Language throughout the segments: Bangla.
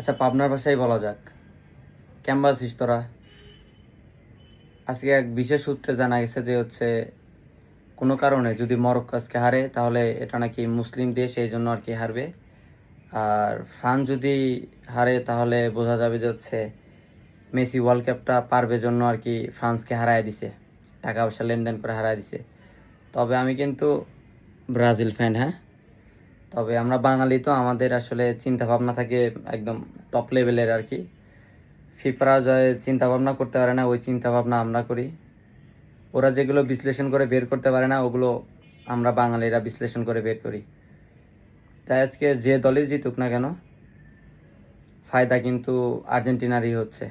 আচ্ছা, পাবনার ভাষায় বলা যাক। কেমন আছিস তোরা? আজকে এক বিশেষ সূত্রে জানা গেছে যে কোনো কারণে যদি মরক্কো আজকে হারে তাহলে এটা নাকি মুসলিম দেশ, এই জন্য আর কি হারবে। আর ফ্রান্স যদি হারে তাহলে বোঝা যাবে যে মেসি ওয়ার্ল্ড কাপটা পারবে, জন্য আর কি ফ্রান্সকে হারায় দিছে, টাকা পয়সা লেনদেন করে হারায় দিছে। তবে আমি কিন্তু ব্রাজিল ফ্যান, হ্যাঁ। তবে আমরা বাঙালি তো, আমাদের আসলে চিন্তা ভাবনা থাকে একদম টপ লেভেলের আর কি। ফিফারা যায় চিন্তা ভাবনা করতে পারে না, ওই চিন্তা ভাবনা আমরা করি। ওরা যেগুলো বিশ্লেষণ করে বের করতে পারে না, ওগুলো আমরা বাঙালিরা বিশ্লেষণ করে বের করি। তাই আজকে যে দলই জিতুক না কেন, ফায়দা কিন্তু আর্জেন্টিনারই হচ্ছে।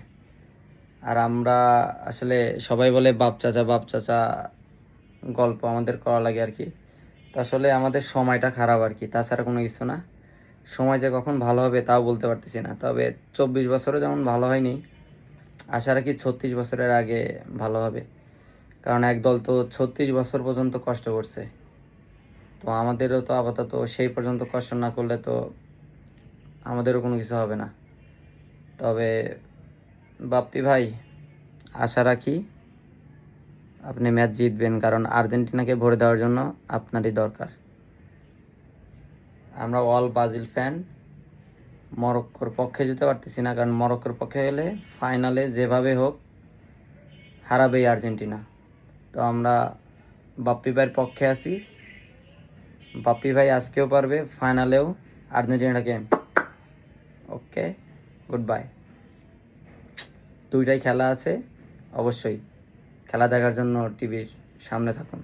আর আমরা আসলে সবাই বলে বাপ চাচা গল্প আমাদের করা লাগে আর কি। তো আসলে আমাদের সময়টা খারাপ আর কি, তাছাড়া কোনো কিছু না। সময় যে কখন ভালো হবে তাও বলতে পারতেছি না। তবে 24 বছরও যেমন ভালো হয়নি, আশা রাখি 36 বছরের আগে ভালো হবে। কারণ এক দল তো 36 বছর পর্যন্ত কষ্ট করছে, তো আমাদেরও তো আপাতত সেই পর্যন্ত কষ্ট না করলে তো আমাদেরও কোনো কিছু হবে না। তবে বাপ্পি ভাই, আশা রাখি আপনি ম্যাচ জিতবেন, কারণ আর্জেন্টিনাকে ভরে দেওয়ার জন্য আপনারই দরকার। আমরা অল ব্রাজিল ফ্যান। মরক্কোর পক্ষে যেতে পারতেছি না, কারণ মরক্কোর পক্ষে গেলে ফাইনালে যেভাবে হোক হারাবেই আর্জেন্টিনা। তো আমরা বাপ্পি ভাইয়ের পক্ষে আছি। বাপ্পি ভাই আজকেও পারবে, ফাইনালেও আর্জেন্টিনাকে। ওকে, গুড বাই। দুইটাই খেলা আছে, অবশ্যই খেলা দেখার জন্য টিভির সামনে থাকুন।